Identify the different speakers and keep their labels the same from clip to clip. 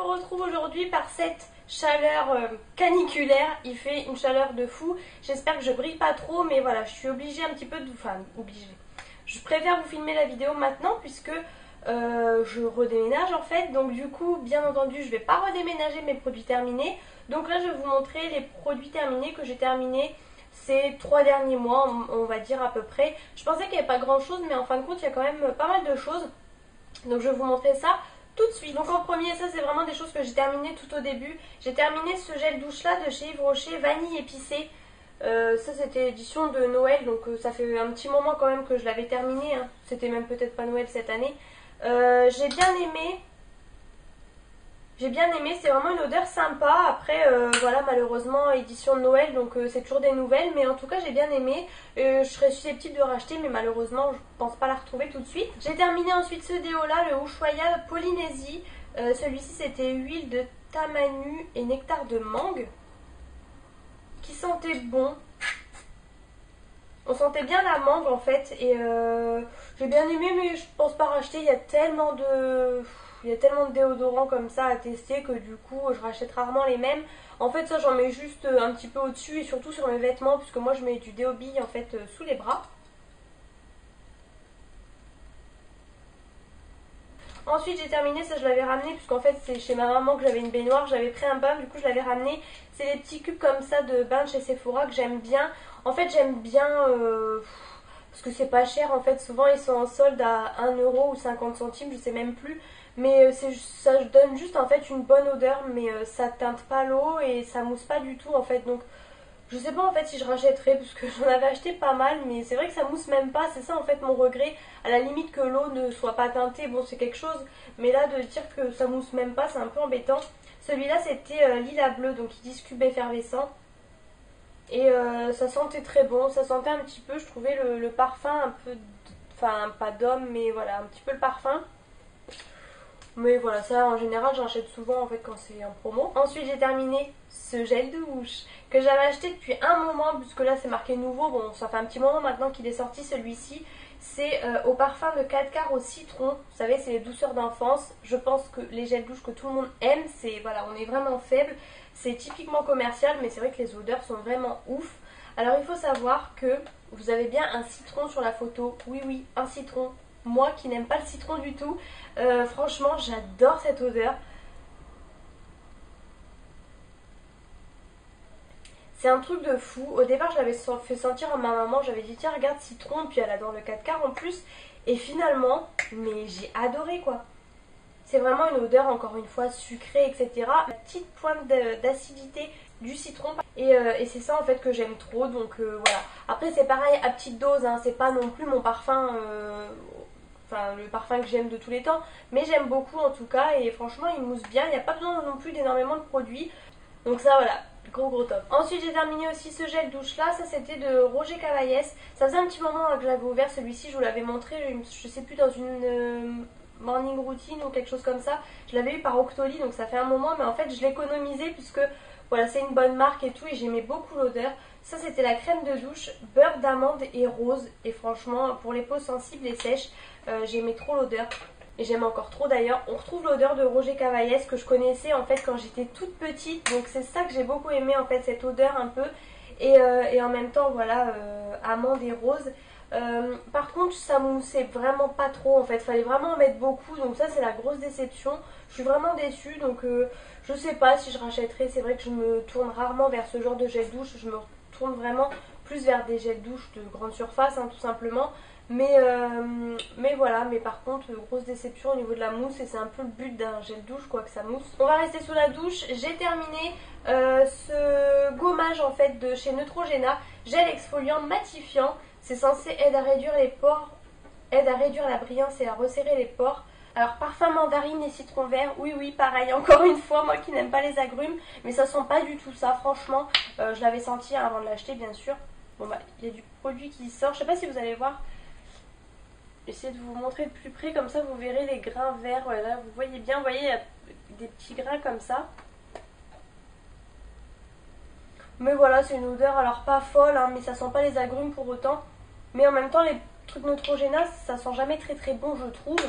Speaker 1: vous retrouve aujourd'hui par cette chaleur caniculaire. Il fait une chaleur de fou. J'espère que je brille pas trop, mais voilà, je suis obligée un petit peu de... Enfin, obligée. Je préfère vous filmer la vidéo maintenant puisque je redéménage en fait. Donc du coup, bien entendu, je vais pas redéménager mes produits terminés. Donc là, je vais vous montrer les produits terminés que j'ai terminés ces 3 derniers mois, on va dire à peu près. Je pensais qu'il n'y avait pas grand chose, mais en fin de compte, il y a quand même pas mal de choses. Donc je vais vous montrer ça tout de suite. Donc en premier, ça c'est vraiment des choses que j'ai terminées tout au début. J'ai terminé ce gel douche là de chez Yves Rocher, vanille épicée. Ça c'était l'édition de Noël, donc ça fait un petit moment quand même que je l'avais terminé, hein. C'était même peut-être pas Noël cette année. J'ai bien aimé. C'est vraiment une odeur sympa. Après, voilà, malheureusement, édition de Noël, donc c'est toujours des nouvelles. Mais en tout cas, j'ai bien aimé. Je serais susceptible de racheter, mais malheureusement, je pense pas la retrouver tout de suite. J'ai terminé ensuite ce déo-là, le Ushuaïa Polynésie. Celui-ci, c'était huile de tamanu et nectar de mangue, qui sentait bon. On sentait bien la mangue en fait. Et j'ai bien aimé, mais je pense pas racheter. Il y a tellement de déodorants comme ça à tester que du coup je rachète rarement les mêmes. En fait ça j'en mets juste un petit peu au-dessus et surtout sur mes vêtements puisque moi je mets du déobi en fait sous les bras. Ensuite j'ai terminé, ça je l'avais ramené puisqu'en fait c'est chez ma maman que j'avais une baignoire, j'avais pris un bain, du coup je l'avais ramené. C'est les petits cubes comme ça de bain de chez Sephora que j'aime bien. En fait j'aime bien parce que c'est pas cher en fait, souvent ils sont en solde à 1 euro ou 50 centimes, je sais même plus. Mais ça donne juste en fait une bonne odeur, mais ça teinte pas l'eau et ça mousse pas du tout en fait. Donc je sais pas en fait si je rachèterais parce que j'en avais acheté pas mal, mais c'est vrai que ça mousse même pas. C'est ça en fait mon regret. À la limite que l'eau ne soit pas teintée, bon c'est quelque chose. Mais là de dire que ça mousse même pas, c'est un peu embêtant. Celui-là c'était lilas bleu, donc ils disent cube effervescent. Et ça sentait très bon, ça sentait un petit peu, je trouvais le parfum un peu, enfin pas d'homme, mais voilà, un petit peu le parfum. Mais voilà, ça en général j'achète souvent en fait quand c'est en promo. Ensuite j'ai terminé ce gel douche que j'avais acheté depuis un moment, puisque là c'est marqué nouveau. Bon, ça fait un petit moment maintenant qu'il est sorti celui-ci. C'est au parfum de 4 quarts au citron. Vous savez, c'est les douceurs d'enfance. Je pense que les gels douche que tout le monde aime, c'est voilà, on est vraiment faible. C'est typiquement commercial, mais c'est vrai que les odeurs sont vraiment ouf. Alors il faut savoir que vous avez bien un citron sur la photo. Oui, oui, un citron. Moi qui n'aime pas le citron du tout, franchement j'adore cette odeur. C'est un truc de fou. Au départ je l'avais fait sentir à ma maman, j'avais dit tiens regarde citron, puis elle adore le 4 quarts en plus. Et finalement, mais j'ai adoré quoi. C'est vraiment une odeur encore une fois sucrée etc. Une petite pointe d'acidité du citron. Et c'est ça en fait que j'aime trop, donc voilà. Après c'est pareil à petite dose, hein. C'est pas non plus mon parfum... Enfin, le parfum que j'aime de tous les temps, mais j'aime beaucoup en tout cas et franchement il mousse bien, il n'y a pas besoin non plus d'énormément de produits, donc ça voilà, gros top. Ensuite j'ai terminé aussi ce gel douche là, ça c'était de Roger Cavaillès, ça faisait un petit moment que j'avais ouvert celui-ci, je vous l'avais montré, je sais plus dans une morning routine ou quelque chose comme ça, je l'avais eu par Octoly donc ça fait un moment, mais en fait je l'ai économisé puisque voilà c'est une bonne marque et tout et j'aimais beaucoup l'odeur. Ça c'était la crème de douche beurre d'amande et rose et franchement pour les peaux sensibles et sèches j'aimais trop l'odeur et j'aime encore trop d'ailleurs. On retrouve l'odeur de Roger Cavaillès que je connaissais en fait quand j'étais toute petite, donc c'est ça que j'ai beaucoup aimé en fait, cette odeur un peu et en même temps voilà amande et rose. Par contre ça moussait vraiment pas trop en fait, fallait vraiment en mettre beaucoup, donc ça c'est la grosse déception. Je suis vraiment déçue, donc je sais pas si je rachèterai. C'est vrai que je me tourne rarement vers ce genre de gel douche, je me tourne vraiment plus vers des gels douche de grande surface hein, tout simplement. Mais voilà, mais par contre grosse déception au niveau de la mousse et c'est un peu le but d'un gel douche quoi, que ça mousse. On va rester sous la douche. J'ai terminé ce gommage en fait de chez Neutrogena, gel exfoliant matifiant. C'est censé aider à réduire les pores, aide à réduire la brillance et à resserrer les pores. Alors parfum mandarine et citron vert, oui oui pareil encore une fois, moi qui n'aime pas les agrumes, mais ça sent pas du tout ça franchement, je l'avais senti avant de l'acheter bien sûr. Bon bah il y a du produit qui sort, je sais pas si vous allez voir, j'essaie de vous montrer de plus près comme ça vous verrez les grains verts, voilà, vous voyez bien, vous voyez il y a des petits grains comme ça. Mais voilà c'est une odeur alors pas folle hein, mais ça sent pas les agrumes pour autant, mais en même temps les trucs Neutrogena ça sent jamais très très bon je trouve.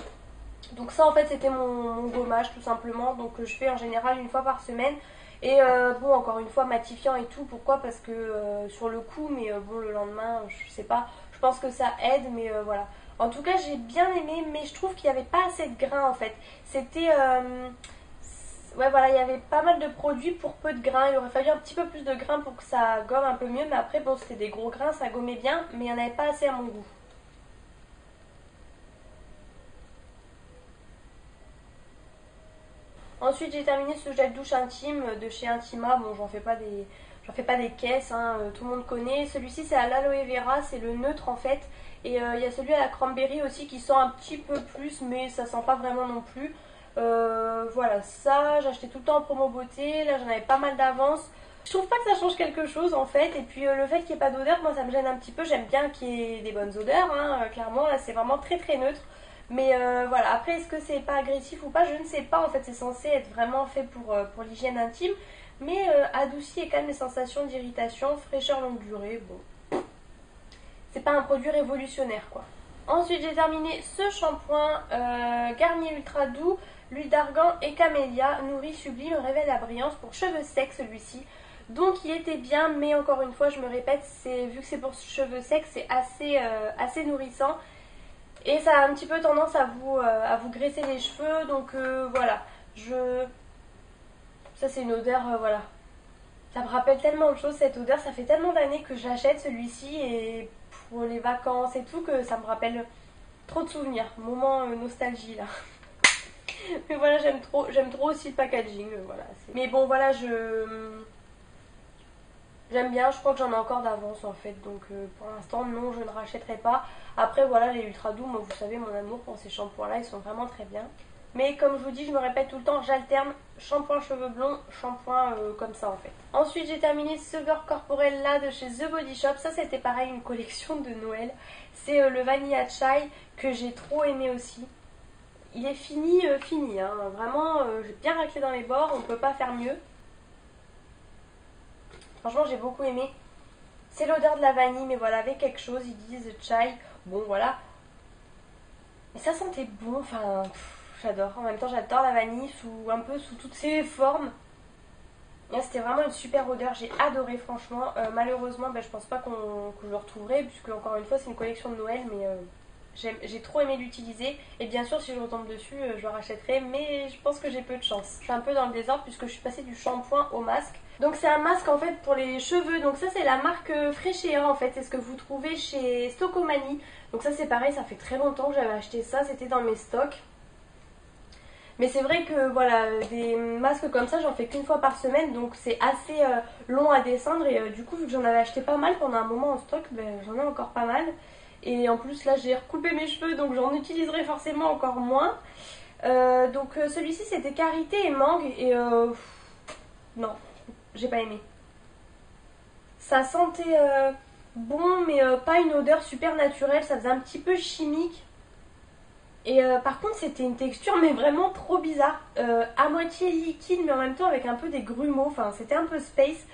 Speaker 1: Donc ça en fait c'était mon gommage tout simplement, donc je fais en général une fois par semaine. Et bon, encore une fois matifiant et tout, pourquoi? Parce que sur le coup, mais bon, le lendemain je sais pas, je pense que ça aide, mais voilà. En tout cas j'ai bien aimé, mais je trouve qu'il n'y avait pas assez de grains en fait. C'était ouais voilà, il y avait pas mal de produits pour peu de grains, il aurait fallu un petit peu plus de grains pour que ça gomme un peu mieux, mais après bon c'était des gros grains, ça gommait bien, mais il n'y en avait pas assez à mon goût. Ensuite j'ai terminé ce gel douche intime de chez Intima. Bon, j'en fais pas des caisses, hein, tout le monde connaît. Celui-ci c'est à l'aloe vera, c'est le neutre en fait. Et il y a celui à la cranberry aussi qui sent un petit peu plus, mais ça sent pas vraiment non plus. Voilà, ça j'achetais tout le temps en promo beauté, là j'en avais pas mal d'avance. Je trouve pas que ça change quelque chose en fait, et puis le fait qu'il n'y ait pas d'odeur, moi ça me gêne un petit peu. J'aime bien qu'il y ait des bonnes odeurs, hein, clairement là c'est vraiment très très neutre. Mais voilà, après est-ce que c'est pas agressif ou pas, je ne sais pas. En fait c'est censé être vraiment fait pour l'hygiène intime, mais adoucit et calme les sensations d'irritation, fraîcheur longue durée. Bon, c'est pas un produit révolutionnaire quoi. Ensuite j'ai terminé ce shampoing Garnier Ultra Doux, l'huile d'argan et camélia, nourri sublime, révèle la brillance pour cheveux secs celui-ci. Donc il était bien, mais encore une fois je me répète, vu que c'est pour cheveux secs, c'est assez nourrissant. Et ça a un petit peu tendance à vous graisser les cheveux, donc voilà. Ça c'est une odeur, voilà. Ça me rappelle tellement de choses cette odeur, ça fait tellement d'années que j'achète celui-ci et pour les vacances et tout que ça me rappelle trop de souvenirs. Moment nostalgie là. Mais voilà, j'aime trop aussi le packaging, voilà. Mais bon voilà, j'aime bien, je crois que j'en ai encore d'avance en fait, donc pour l'instant non, je ne rachèterai pas. Après voilà, les ultra doux, moi vous savez mon amour pour ces shampoings là, ils sont vraiment très bien. Mais comme je vous dis, je me répète tout le temps, j'alterne shampoing cheveux blonds, shampoing comme ça en fait. Ensuite j'ai terminé ce beurre corporel là de chez The Body Shop, ça c'était pareil, une collection de Noël. C'est le Vanilla Chai que j'ai trop aimé aussi. Il est fini, hein. Vraiment j'ai bien raclé dans les bords, on peut pas faire mieux. Franchement j'ai beaucoup aimé. C'est l'odeur de la vanille, mais voilà, avec quelque chose, ils disent chai. Bon voilà. Mais ça sentait bon, enfin j'adore. En même temps j'adore la vanille un peu sous toutes ses formes. C'était vraiment une super odeur, j'ai adoré franchement. Malheureusement je pense pas que je le retrouverai, puisque encore une fois c'est une collection de Noël, mais j'ai trop aimé l'utiliser. Et bien sûr si je retombe dessus je le rachèterai, mais je pense que j'ai peu de chance. Je suis un peu dans le désordre puisque je suis passée du shampoing au masque. Donc c'est un masque en fait pour les cheveux, donc ça c'est la marque Freshéa en fait, c'est ce que vous trouvez chez Stocomanie. Donc ça c'est pareil, ça fait très longtemps que j'avais acheté ça, c'était dans mes stocks. Mais c'est vrai que voilà, des masques comme ça j'en fais qu'une fois par semaine, donc c'est assez long à descendre. Et du coup vu que j'en avais acheté pas mal pendant un moment en stock, j'en ai encore pas mal. Et en plus là j'ai recoupé mes cheveux, donc j'en utiliserai forcément encore moins. Donc celui-ci c'était karité et mangue, et non, j'ai pas aimé. Ça sentait bon, mais pas une odeur super naturelle, ça faisait un petit peu chimique. Et par contre c'était une texture mais vraiment trop bizarre, à moitié liquide mais en même temps avec un peu des grumeaux, enfin c'était un peu space.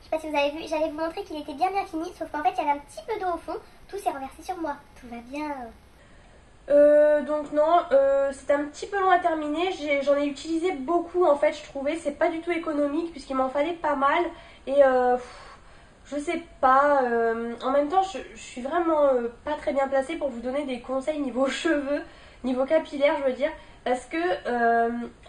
Speaker 2: Je sais pas si vous avez vu, j'allais vous montrer qu'il était bien fini, sauf qu'en fait il y avait un petit peu d'eau au fond, tout s'est renversé sur moi, tout va bien.
Speaker 1: Donc non, c'était un petit peu long à terminer, j'en ai utilisé beaucoup en fait, je trouvais, c'est pas du tout économique puisqu'il m'en fallait pas mal. Et je sais pas, en même temps je suis vraiment pas très bien placée pour vous donner des conseils niveau cheveux, niveau capillaire je veux dire, parce que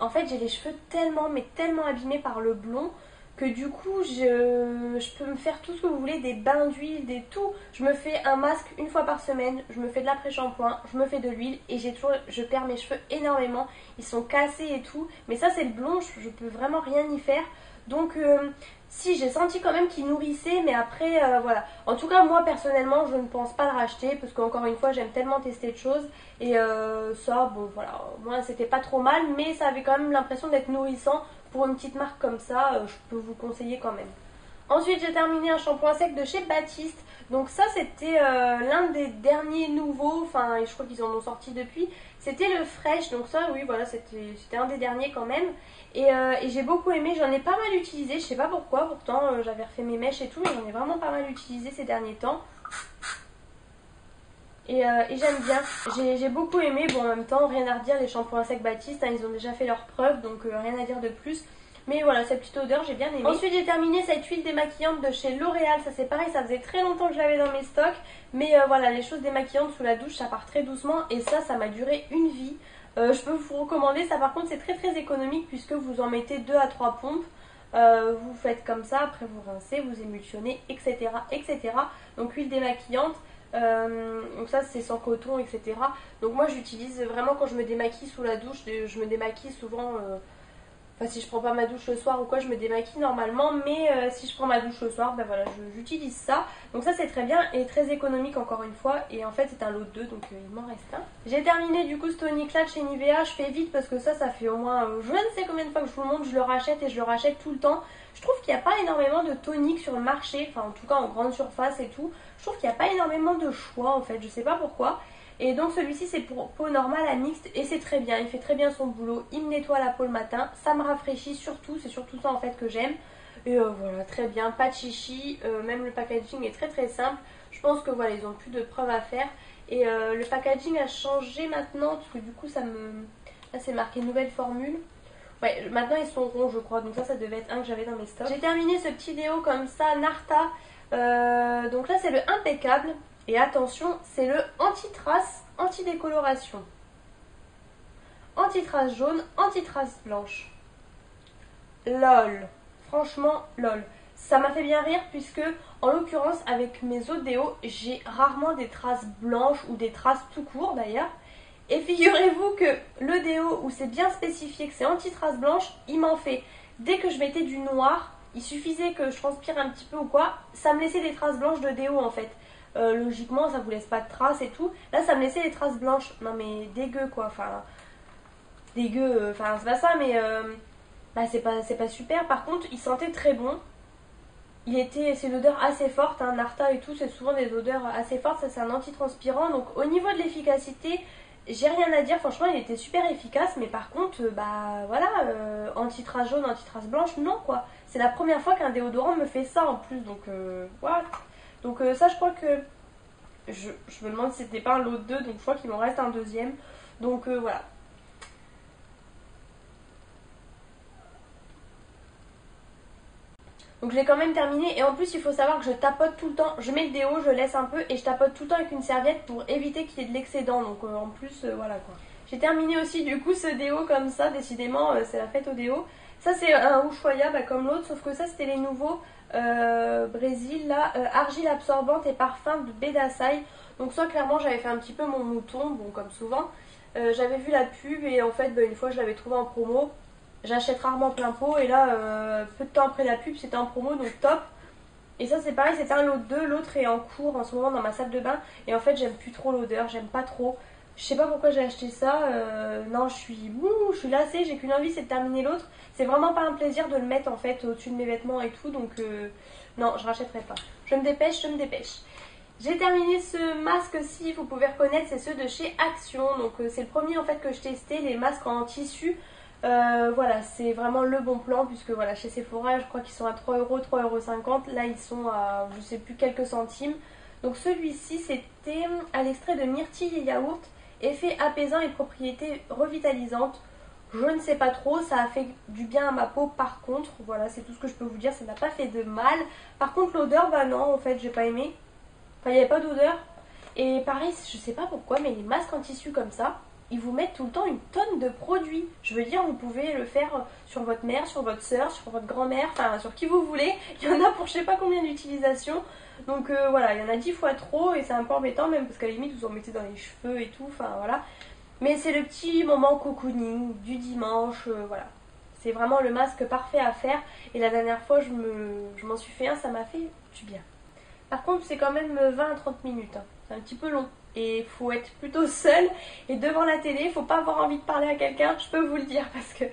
Speaker 1: en fait j'ai les cheveux tellement mais tellement abîmés par le blond que du coup je peux me faire tout ce que vous voulez, des bains d'huile, des tout. Je me fais un masque une fois par semaine, je me fais de l'après-shampoing, je me fais de l'huile et je perds mes cheveux énormément, ils sont cassés et tout, mais ça c'est le blond, je peux vraiment rien y faire. Donc si j'ai senti quand même qu'il nourrissait, mais après voilà. En tout cas moi personnellement je ne pense pas le racheter parce qu'encore une fois j'aime tellement tester de choses. Et ça bon voilà, moi c'était pas trop mal, mais ça avait quand même l'impression d'être nourrissant. Pour une petite marque comme ça, je peux vous conseiller quand même. Ensuite j'ai terminé un shampoing sec de chez Baptiste. Donc ça c'était l'un des derniers nouveaux, enfin je crois qu'ils en ont sorti depuis. C'était le Fresh, donc ça oui voilà, c'était un des derniers quand même. Et j'ai beaucoup aimé, j'en ai pas mal utilisé, je sais pas pourquoi, pourtant j'avais refait mes mèches et tout, mais j'en ai vraiment pas mal utilisé ces derniers temps. et j'aime bien. J'ai beaucoup aimé. Bon, en même temps, rien à redire, les shampoings à sec Baptiste, hein, ils ont déjà fait leurs preuves, donc rien à dire de plus. Mais voilà, cette petite odeur, j'ai bien aimé. Ensuite, j'ai terminé cette huile démaquillante de chez L'Oréal. Ça, c'est pareil, ça faisait très longtemps que je l'avais dans mes stocks. Mais voilà, les choses démaquillantes sous la douche, ça part très doucement. Et ça m'a duré une vie. Je peux vous recommander. Ça, par contre, c'est très très économique puisque vous en mettez 2 à 3 pompes. Vous faites comme ça, après vous rincez, vous émulsionnez, etc. etc. Donc, huile démaquillante. Donc ça c'est sans coton, etc. Donc moi j'utilise vraiment quand je me démaquille sous la douche. Je me démaquille souvent, enfin si je prends pas ma douche le soir ou quoi, je me démaquille normalement. Mais si je prends ma douche le soir, ben voilà, j'utilise ça. Donc ça c'est très bien et très économique encore une fois. Et en fait c'est un lot de 2, donc il m'en reste un. J'ai terminé du coup ce tonic là de chez Nivea. Je fais vite parce que ça fait au moins je ne sais combien de fois que je vous le montre. Je le rachète et je le rachète tout le temps. Je trouve qu'il n'y a pas énormément de toniques sur le marché, enfin en tout cas en grande surface et tout. Je trouve qu'il n'y a pas énormément de choix en fait, je sais pas pourquoi. Et donc celui-ci c'est pour peau normale à mixte et c'est très bien, il fait très bien son boulot. Il me nettoie la peau le matin, ça me rafraîchit surtout, c'est surtout ça en fait que j'aime. Et voilà, très bien, pas de chichi, même le packaging est très très simple. Je pense que voilà, ils ont plus de preuves à faire. Et le packaging a changé maintenant, parce que du coup ça me... Là c'est marqué nouvelle formule. Ouais, maintenant ils sont ronds je crois, donc ça devait être un que j'avais dans mes stocks. J'ai terminé ce petit déo comme ça, Narta. Donc là c'est le impeccable. Et attention, c'est le anti-trace, anti-décoloration. Anti-trace jaune, anti-trace blanche. LOL. Franchement, lol. Ça m'a fait bien rire puisque, en l'occurrence, avec mes autres déos, j'ai rarement des traces blanches ou des traces tout court d'ailleurs. Et figurez-vous que le déo où c'est bien spécifié que c'est anti-trace blanche, il m'en fait. Dès que je mettais du noir, il suffisait que je transpire un petit peu ou quoi, ça me laissait des traces blanches de déo en fait. Logiquement, ça vous laisse pas de traces et tout. Là, ça me laissait des traces blanches. Non mais dégueu quoi. Enfin, dégueu. Enfin, c'est pas ça, mais bah, c'est pas super. Par contre, il sentait très bon. C'est une odeur assez forte, hein, Narta et tout, c'est souvent des odeurs assez fortes. Ça, c'est un antitranspirant. Donc, au niveau de l'efficacité, j'ai rien à dire. Franchement, il était super efficace. Mais par contre, bah voilà, anti-trace jaune, anti-trace blanche, non quoi. C'est la première fois qu'un déodorant me fait ça en plus. Donc, voilà. Donc ça je crois que je me demande si c'était pas un lot de 2, donc je crois qu'il m'en reste un deuxième. Donc voilà. Donc je l'ai quand même terminé et en plus il faut savoir que je tapote tout le temps. Je mets le déo, je laisse un peu et je tapote tout le temps avec une serviette pour éviter qu'il y ait de l'excédent. Donc en plus voilà quoi. J'ai terminé aussi du coup ce déo comme ça, décidément c'est la fête au déo. Ça c'est un Ushuaïa bah, comme l'autre, sauf que ça c'était les nouveaux Brésil là, argile absorbante et parfum de Bédasaï. Donc ça clairement j'avais fait un petit peu mon mouton, bon comme souvent. J'avais vu la pub et en fait bah, une fois je l'avais trouvé en promo. J'achète rarement plein pot et là peu de temps après la pub c'était en promo donc top. Et ça c'est pareil, c'était un lot de 2, l'autre est en cours en ce moment dans ma salle de bain. Et en fait j'aime plus trop l'odeur, j'aime pas trop. Je sais pas pourquoi j'ai acheté ça, non je suis lassée, j'ai qu'une envie c'est de terminer l'autre. C'est vraiment pas un plaisir de le mettre en fait au-dessus de mes vêtements et tout, donc non je rachèterai pas. Je me dépêche. J'ai terminé ce masque-ci, vous pouvez reconnaître, c'est ceux de chez Action. Donc c'est le premier en fait que je testais, les masques en tissu. Voilà, c'est vraiment le bon plan puisque voilà, chez Sephora, je crois qu'ils sont à 3€, 3,50€. Là, ils sont à je sais plus quelques centimes. Donc celui-ci, c'était à l'extrait de myrtille et yaourt, effet apaisant et propriétés revitalisantes. Je ne sais pas trop, ça a fait du bien à ma peau par contre. Voilà, c'est tout ce que je peux vous dire, ça n'a pas fait de mal. Par contre, l'odeur, bah non, en fait, j'ai pas aimé. Enfin, il n'y avait pas d'odeur. Et pareil, je sais pas pourquoi, mais les masques en tissu comme ça, ils vous mettent tout le temps une tonne de produits. Je veux dire, vous pouvez le faire sur votre mère, sur votre soeur, sur votre grand-mère, enfin sur qui vous voulez. Il y en a pour je sais pas combien d'utilisations. Donc voilà, il y en a 10 fois trop et c'est un peu embêtant même parce qu'à la limite vous en mettez dans les cheveux et tout, enfin voilà. Mais c'est le petit moment cocooning du dimanche, voilà. C'est vraiment le masque parfait à faire. Et la dernière fois, je m'en suis fait un, ça m'a fait du bien. Par contre, c'est quand même 20 à 30 minutes. Hein. C'est un petit peu long. Et il faut être plutôt seul et devant la télé. Il ne faut pas avoir envie de parler à quelqu'un, je peux vous le dire. Parce que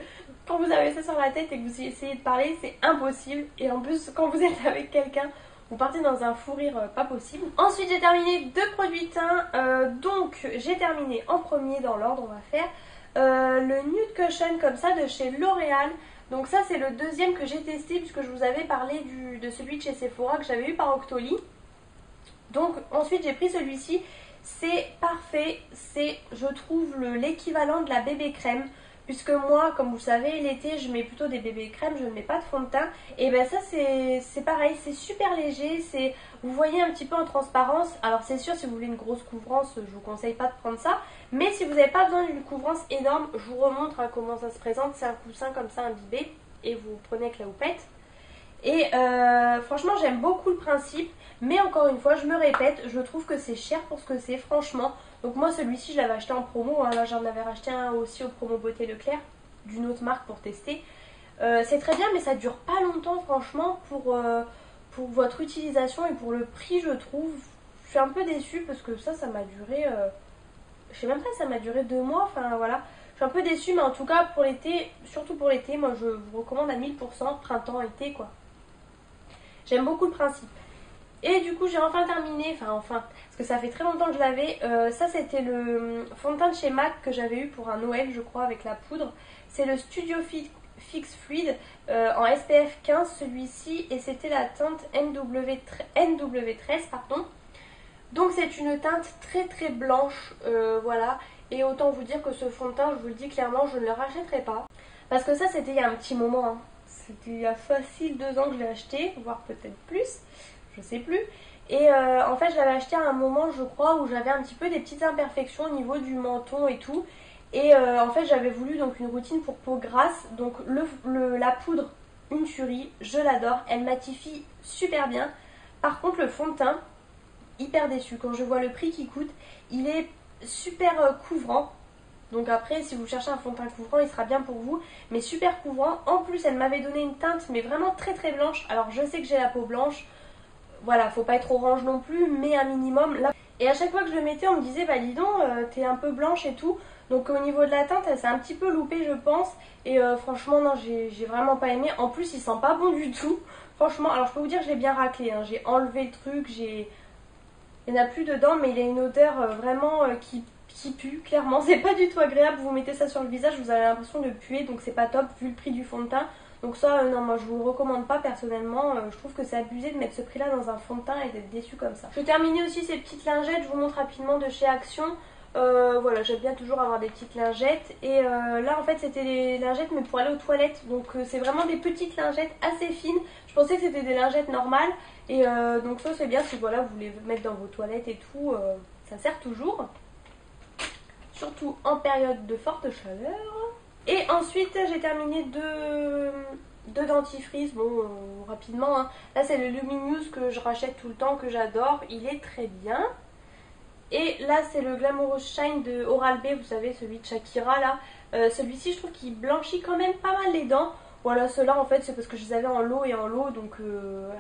Speaker 1: quand vous avez ça sur la tête et que vous essayez de parler, c'est impossible. Et en plus, quand vous êtes avec quelqu'un, vous partez dans un fou rire pas possible. Ensuite, j'ai terminé 2 produits teints. Donc, j'ai terminé en premier dans l'ordre, on va faire le Nude Cushion comme ça de chez L'Oréal. Donc ça c'est le deuxième que j'ai testé puisque je vous avais parlé de celui de chez Sephora que j'avais eu par Octoly. Donc ensuite j'ai pris celui-ci. C'est parfait, c'est je trouve l'équivalent de la bébé crème. Puisque moi, comme vous le savez, l'été je mets plutôt des bébés crèmes, je ne mets pas de fond de teint. Et ben ça c'est pareil, c'est super léger, vous voyez un petit peu en transparence. Alors c'est sûr, si vous voulez une grosse couvrance, je vous conseille pas de prendre ça. Mais si vous n'avez pas besoin d'une couvrance énorme, je vous remontre comment ça se présente. C'est un coussin comme ça imbibé et vous prenez avec la houppette. Et franchement j'aime beaucoup le principe. Mais encore une fois, je me répète, je trouve que c'est cher pour ce que c'est, franchement. Donc moi celui-ci je l'avais acheté en promo, hein. Là j'en avais racheté un aussi au promo Beauté Leclerc d'une autre marque pour tester. C'est très bien mais ça dure pas longtemps franchement pour votre utilisation et pour le prix je trouve. Je suis un peu déçue parce que ça m'a duré, je sais même pas, ça m'a duré 2 mois, enfin voilà. Je suis un peu déçue mais en tout cas pour l'été, surtout pour l'été, moi je vous recommande à 1000%, printemps-été quoi. J'aime beaucoup le principe. Et du coup j'ai enfin terminé, parce que ça fait très longtemps que je l'avais. Ça c'était le fond de teint de chez MAC que j'avais eu pour un Noël je crois avec la poudre. C'est le Studio Fix Fluid en SPF 15 celui-ci et c'était la teinte NW13 pardon. Donc c'est une teinte très très blanche, voilà. Et autant vous dire que ce fond de teint, je vous le dis clairement, je ne le rachèterai pas. Parce que ça c'était il y a un petit moment, hein. C'était il y a facile 2 ans que je l'ai acheté, voire peut-être plus. Je sais plus. Et en fait je l'avais acheté à un moment je crois où j'avais un petit peu des petites imperfections au niveau du menton et tout. Et en fait j'avais voulu donc une routine pour peau grasse. Donc la poudre, une tuerie, je l'adore. Elle matifie super bien. Par contre le fond de teint, hyper déçu. Quand je vois le prix qu'il coûte, il est super couvrant. Donc après si vous cherchez un fond de teint couvrant il sera bien pour vous. Mais super couvrant. En plus elle m'avait donné une teinte mais vraiment très très blanche. Alors je sais que j'ai la peau blanche. Voilà, faut pas être orange non plus, mais un minimum. Là. Et à chaque fois que je le mettais, on me disait, bah dis donc, t'es un peu blanche et tout. Donc au niveau de la teinte, elle s'est un petit peu loupée, je pense. Et franchement, non, j'ai vraiment pas aimé. En plus, il sent pas bon du tout. Franchement, alors je peux vous dire, je l'ai bien raclé. Hein. J'ai enlevé le truc, il n'y en a plus dedans, mais il a une odeur vraiment qui pue, clairement. C'est pas du tout agréable. Vous mettez ça sur le visage, vous avez l'impression de puer, donc c'est pas top vu le prix du fond de teint. Donc ça, non, moi je vous le recommande pas personnellement. Je trouve que c'est abusé de mettre ce prix-là dans un fond de teint et d'être déçu comme ça. Je vais terminer aussi ces petites lingettes, je vous montre rapidement de chez Action. Voilà, j'aime bien toujours avoir des petites lingettes. Et là, en fait, c'était des lingettes, mais pour aller aux toilettes. Donc c'est vraiment des petites lingettes assez fines. Je pensais que c'était des lingettes normales. Et donc ça, c'est bien si voilà, vous voulez mettre dans vos toilettes et tout. Ça sert toujours. Surtout en période de forte chaleur. Et ensuite j'ai terminé deux dentifrices, bon rapidement hein. Là c'est le Luminous que je rachète tout le temps, que j'adore, il est très bien. Et là c'est le Glamorous Shine de Oral-B, vous savez celui de Shakira là. Celui-ci je trouve qu'il blanchit quand même pas mal les dents. Voilà, ceux-là en fait c'est parce que je les avais en lot et en lot, donc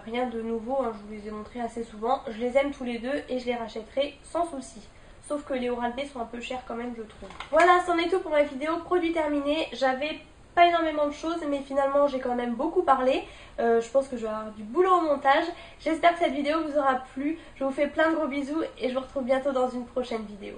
Speaker 1: rien de nouveau, hein, je vous les ai montrés assez souvent. Je les aime tous les deux et je les rachèterai sans souci. Sauf que les Oral-B sont un peu chers quand même je trouve. Voilà, c'en est tout pour ma vidéo produit terminé. J'avais pas énormément de choses mais finalement j'ai quand même beaucoup parlé. Je pense que je vais avoir du boulot au montage. J'espère que cette vidéo vous aura plu. Je vous fais plein de gros bisous et je vous retrouve bientôt dans une prochaine vidéo.